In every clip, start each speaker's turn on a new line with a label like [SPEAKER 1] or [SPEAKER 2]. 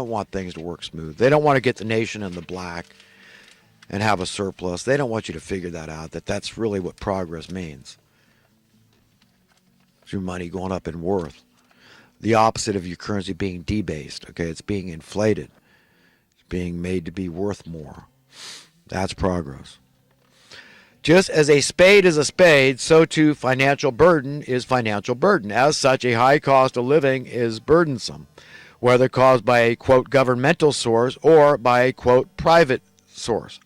[SPEAKER 1] don't want things to work smooth. They don't want to get the nation in the black and have a surplus. They don't want you to figure that out, that that's really what progress means. It's your money going up in worth. The opposite of your currency being debased. Okay, it's being inflated. It's being made to be worth more. That's progress. Just as a spade is a spade, so too financial burden is financial burden. As such, a high cost of living is burdensome, whether caused by a, quote, governmental source or by a, quote, private source.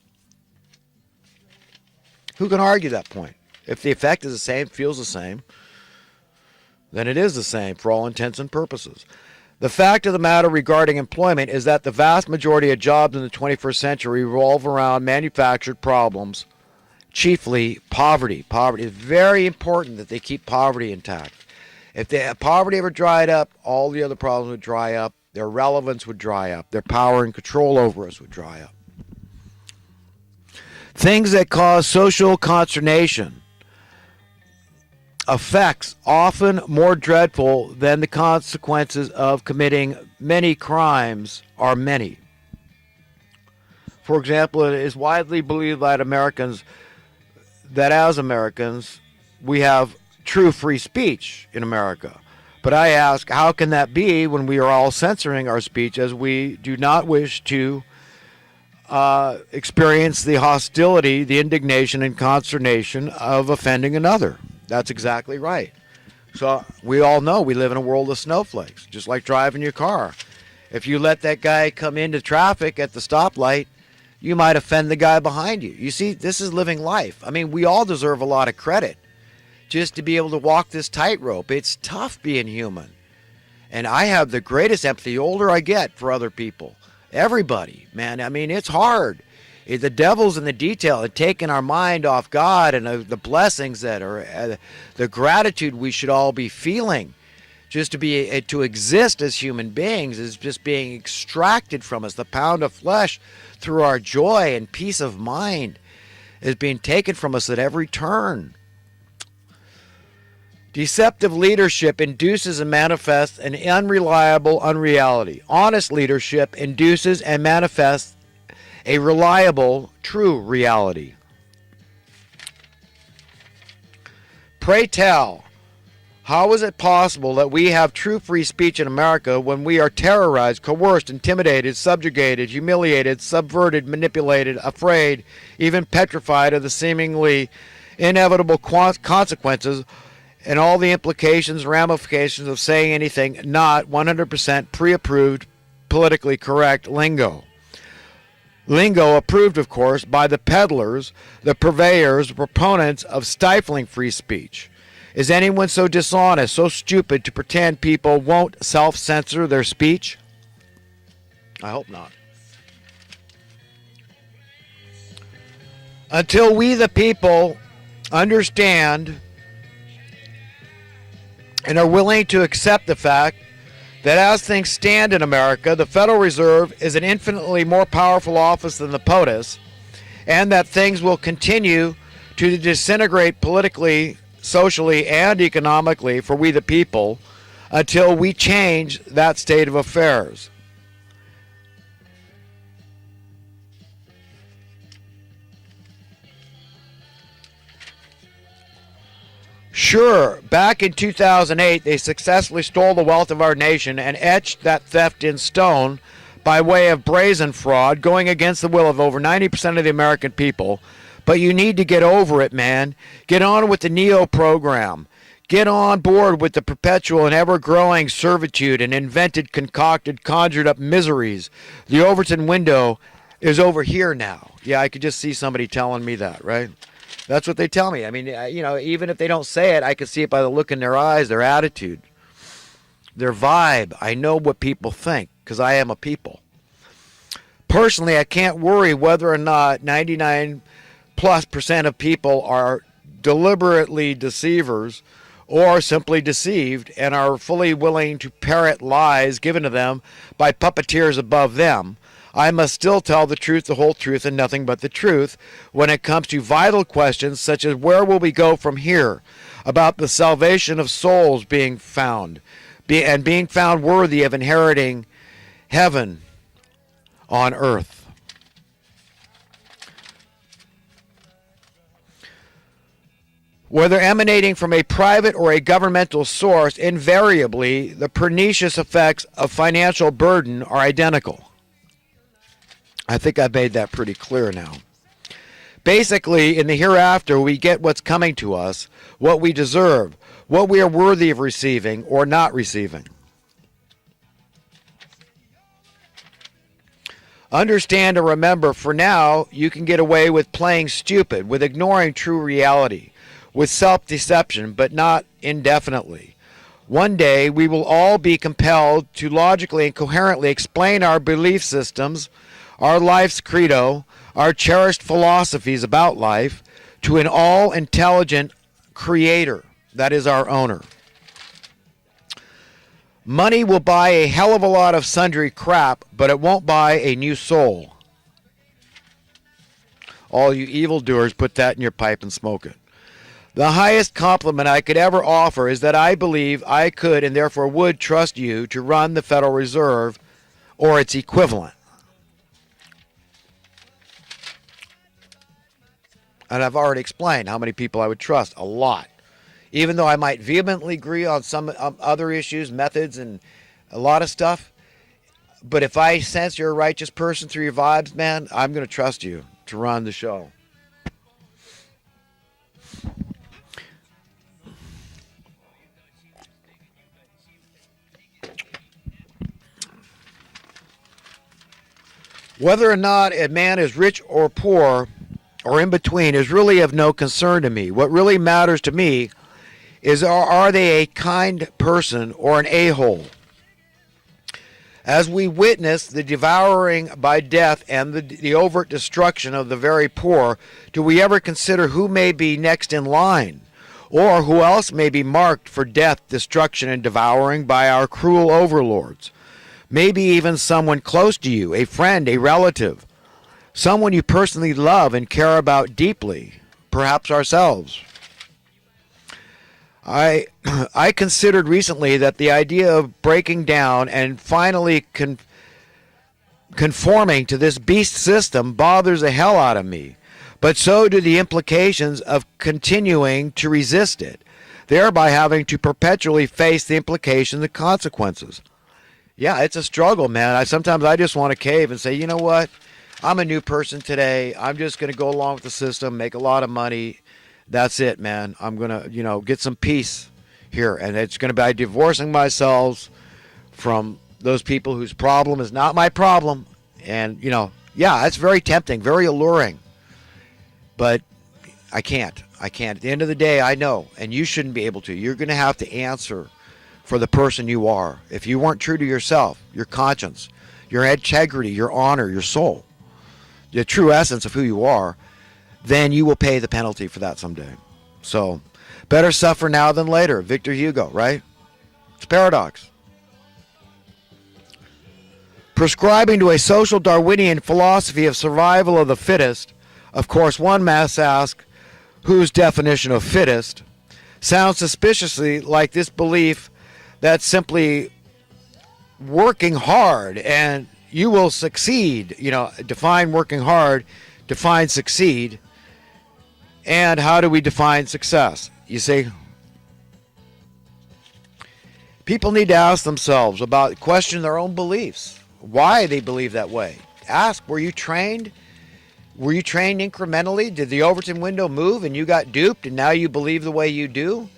[SPEAKER 1] Who can argue that point? If the effect is the same, feels the same, then it is the same for all intents and purposes. The fact of the matter regarding employment is that the vast majority of jobs in the 21st century revolve around manufactured problems, chiefly poverty. Poverty is very important that they keep poverty intact. If poverty ever dried up, all the other problems would dry up. Their relevance would dry up. Their power and control over us would dry up. Things that cause social consternation, effects often more dreadful than the consequences of committing many crimes are many. For example, it is widely believed that as Americans, we have true free speech in America. But I ask, how can that be when we are all censoring our speech as we do not wish to experience the hostility, the indignation, and consternation of offending another? That's exactly right. So we all know we live in a world of snowflakes, just like driving your car. If you let that guy come into traffic at the stoplight, you might offend the guy behind you. You see, this is living life. I mean, we all deserve a lot of credit just to be able to walk this tightrope. It's tough being human. And I have the greatest empathy the older I get for other people. Everybody, man. I mean, it's hard. The devil's in the detail and taking our mind off God and the blessings that are, the gratitude we should all be feeling. Just to exist as human beings is just being extracted from us. The pound of flesh through our joy and peace of mind is being taken from us at every turn. Deceptive leadership induces and manifests an unreliable unreality. Honest leadership induces and manifests a reliable, true reality. Pray tell, how is it possible that we have true free speech in America when we are terrorized, coerced, intimidated, subjugated, humiliated, subverted, manipulated, afraid, even petrified of the seemingly inevitable consequences and all the implications and ramifications of saying anything not 100% pre-approved, politically correct lingo? Lingo approved, of course, by the peddlers, the purveyors, the proponents of stifling free speech. Is anyone so dishonest, so stupid to pretend people won't self-censor their speech? I hope not. Until we, the people, understand and are willing to accept the fact that as things stand in America, the Federal Reserve is an infinitely more powerful office than the POTUS, and that things will continue to disintegrate politically, socially, and economically for we the people until we change that state of affairs. Sure, back in 2008, they successfully stole the wealth of our nation and etched that theft in stone by way of brazen fraud, going against the will of over 90% of the American people. But you need to get over it, man. Get on with the NEO program. Get on board with the perpetual and ever-growing servitude and invented, concocted, conjured-up miseries. The Overton Window is over here now. Yeah, I could just see somebody telling me that, right? That's what they tell me. I mean, even if they don't say it, I can see it by the look in their eyes, their attitude, their vibe. I know what people think because I am a people. Personally, I can't worry whether or not 99+% of people are deliberately deceivers or simply deceived and are fully willing to parrot lies given to them by puppeteers above them. I must still tell the truth, the whole truth, and nothing but the truth when it comes to vital questions such as where will we go from here, about the salvation of souls being found, and being found worthy of inheriting heaven on earth. Whether emanating from a private or a governmental source, invariably the pernicious effects of financial burden are identical. I think I've made that pretty clear now. Basically, in the hereafter, we get what's coming to us, what we deserve, what we are worthy of receiving or not receiving. Understand and remember, for now, you can get away with playing stupid, with ignoring true reality, with self-deception, but not indefinitely. One day, we will all be compelled to logically and coherently explain our belief systems, our life's credo, our cherished philosophies about life, to an all-intelligent creator that is our owner. Money will buy a hell of a lot of sundry crap, but it won't buy a new soul. All you evildoers, put that in your pipe and smoke it. The highest compliment I could ever offer is that I believe I could and therefore would trust you to run the Federal Reserve or its equivalent. And I've already explained how many people I would trust. A lot. Even though I might vehemently agree on some other issues, methods, and a lot of stuff. But if I sense you're a righteous person through your vibes, man, I'm going to trust you to run the show. Whether or not a man is rich or poor or in between is really of no concern to me. What really matters to me is are they a kind person or an a-hole? As we witness the devouring by death and the overt destruction of the very poor, do we ever consider who may be next in line, or who else may be marked for death, destruction, and devouring by our cruel overlords? Maybe even someone close to you, a friend, a relative, someone you personally love and care about deeply, perhaps ourselves. I considered recently that the idea of breaking down and finally conforming to this beast system bothers the hell out of me, but so do the implications of continuing to resist it, thereby having to perpetually face the implications and consequences. Yeah, it's a struggle, man. Sometimes I just want to cave and say, you know what? I'm a new person today. I'm just going to go along with the system, make a lot of money. That's it, man. I'm going to, get some peace here. And it's going to be divorcing myself from those people whose problem is not my problem. And, yeah, it's very tempting, very alluring. But I can't. At the end of the day, I know, and you shouldn't be able to. You're going to have to answer for the person you are. If you weren't true to yourself, your conscience, your integrity, your honor, your soul, the true essence of who you are, then you will pay the penalty for that someday. So, better suffer now than later. Victor Hugo, right? It's a paradox. Prescribing to a social Darwinian philosophy of survival of the fittest, of course, one must ask, whose definition of fittest? Sounds suspiciously like this belief that simply working hard and you will succeed. Define working hard, define succeed. And how do we define success? You see, people need to ask themselves question their own beliefs, why they believe that way. Ask, were you trained? Were you trained incrementally? Did the Overton window move and you got duped and now you believe the way you do?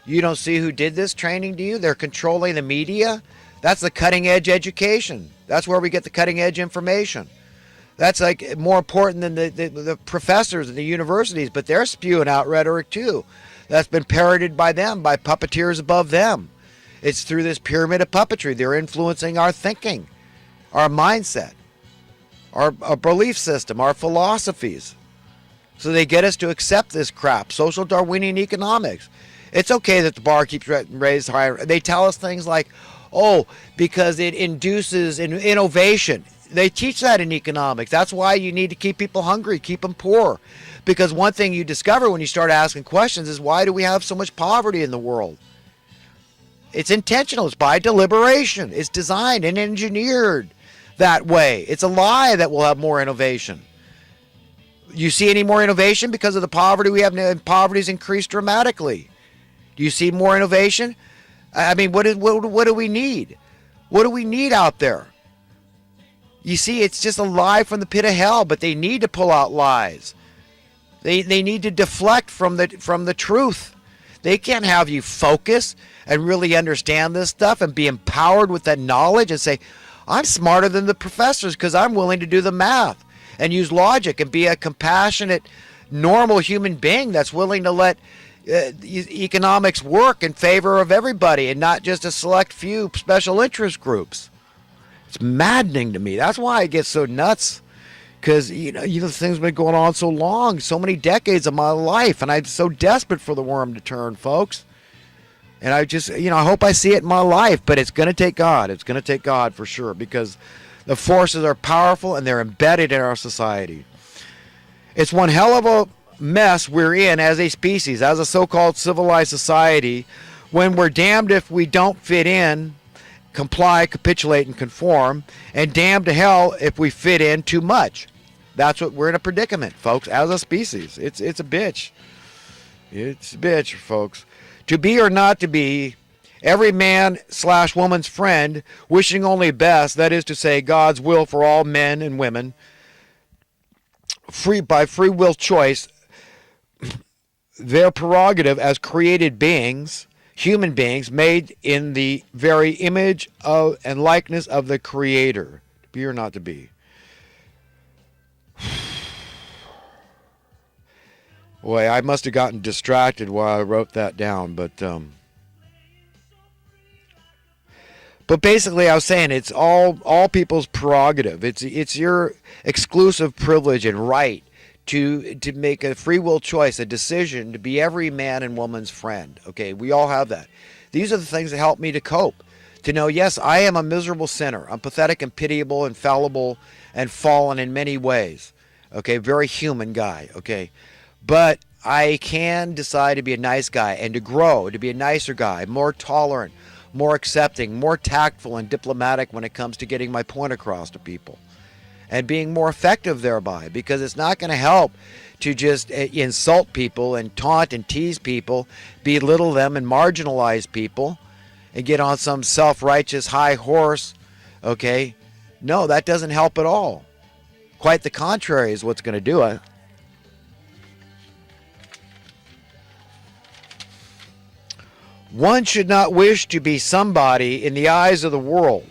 [SPEAKER 1] You don't see who did this training to you? They're controlling the media. That's the cutting edge education. That's where we get the cutting edge information. That's like more important than the professors in the universities, but they're spewing out rhetoric too. That's been parroted by them, by puppeteers above them. It's through this pyramid of puppetry. They're influencing our thinking, our mindset, our belief system, our philosophies. So they get us to accept this crap, social Darwinian economics. It's okay that the bar keeps raised higher. They tell us things like, because it induces innovation. They teach that in economics. That's why you need to keep people hungry, keep them poor. Because one thing you discover when you start asking questions is, why do we have so much poverty in the world? It's intentional. It's by deliberation. It's designed and engineered that way. It's a lie that we'll have more innovation. You see any more innovation because of the poverty we have? Poverty's increased dramatically. Do you see more innovation? I mean, what do we need? What do we need out there? You see, it's just a lie from the pit of hell, but they need to pull out lies. They need to deflect from the truth. They can't have you focus and really understand this stuff and be empowered with that knowledge and say, I'm smarter than the professors because I'm willing to do the math and use logic and be a compassionate, normal human being that's willing to let economics work in favor of everybody and not just a select few special interest groups. It's maddening to me. That's why I get so nuts, because you know the thing's been going on so long, so many decades of my life, and I'm so desperate for the worm to turn, folks. And I just, I hope I see it in my life, but it's going to take God. It's going to take God for sure, because the forces are powerful and they're embedded in our society. It's one hell of a mess we're in as a species, as a so-called civilized society, when we're damned if we don't fit in, comply, capitulate, and conform, and damned to hell if we fit in too much. That's what we're in a predicament, folks, as a species. It's a bitch. It's a bitch, folks. To be or not to be, every man/woman's friend, wishing only best, that is to say, God's will for all men and women, by free will choice, their prerogative as created beings, human beings made in the very image of and likeness of the Creator. To be or not to be. Boy, I must have gotten distracted while I wrote that down, but basically I was saying it's all people's prerogative. It's your exclusive privilege and right to make a free will choice, a decision to be every man and woman's friend. Okay, we all have that. These are the things that help me to cope. To know, yes, I am a miserable sinner. I'm pathetic and pitiable and fallible and fallen in many ways. Okay, very human guy. Okay, but I can decide to be a nice guy and to grow, to be a nicer guy, more tolerant, more accepting, more tactful and diplomatic when it comes to getting my point across to people. And being more effective thereby, because it's not going to help to just insult people and taunt and tease people, belittle them and marginalize people, and get on some self-righteous high horse, okay? No, that doesn't help at all. Quite the contrary is what's going to do it. One should not wish to be somebody in the eyes of the world.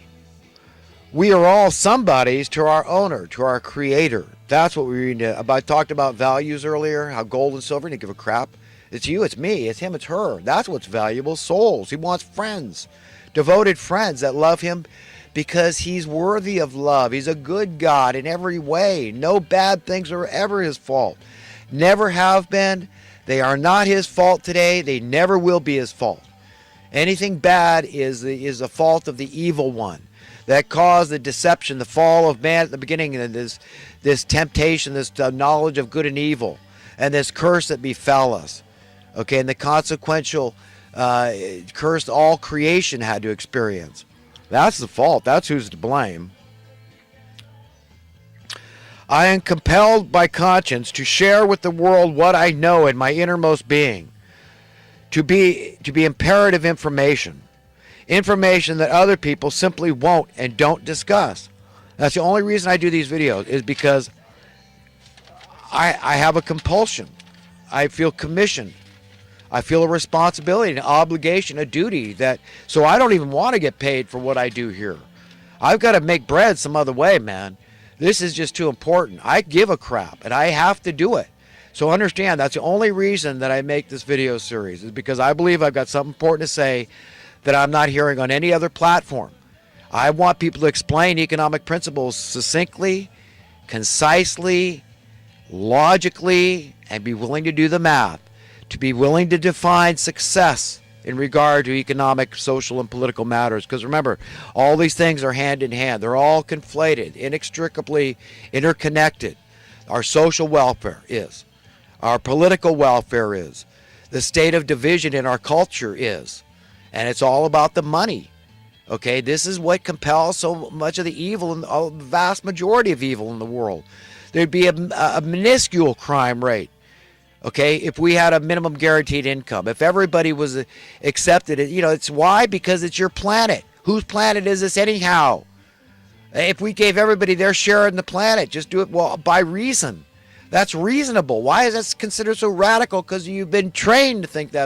[SPEAKER 1] We are all somebodies to our owner, to our Creator. That's what we read about. I talked about values earlier, how gold and silver didn't give a crap. It's you, it's me, it's him, it's her. That's what's valuable. Souls. He wants friends, devoted friends that love him because he's worthy of love. He's a good God in every way. No bad things are ever his fault. Never have been. They are not his fault today. They never will be his fault. Anything bad is the fault of the evil one that caused the deception, the fall of man at the beginning, and this temptation, this knowledge of good and evil, and this curse that befell us. Okay, and the consequential curse all creation had to experience. That's the fault. That's who's to blame. I am compelled by conscience to share with the world what I know in my innermost being, to be imperative information that other people simply won't and don't discuss. That's the only reason I do these videos, is because I have a compulsion. I feel commissioned. I feel a responsibility, an obligation, a duty, so I don't even want to get paid for what I do here. I've got to make bread some other way, man. This is just too important. I give a crap, and I have to do it. So understand, that's the only reason that I make this video series, is because I believe I've got something important to say that I'm not hearing on any other platform. I want people to explain economic principles succinctly, concisely, logically, and be willing to do the math, to be willing to define success in regard to economic, social, and political matters. Because remember, all these things are hand in hand. They're all conflated, inextricably interconnected. Our social welfare is. Our political welfare is. The state of division in our culture is. And it's all about the money. Okay, this is what compels so much of the evil and the vast majority of evil in the world. There'd be a minuscule crime rate. Okay, if we had a minimum guaranteed income, if everybody was accepted, it's why? Because it's your planet. Whose planet is this anyhow? If we gave everybody their share in the planet, just do it by reason. That's reasonable. Why is that considered so radical? Because you've been trained to think that's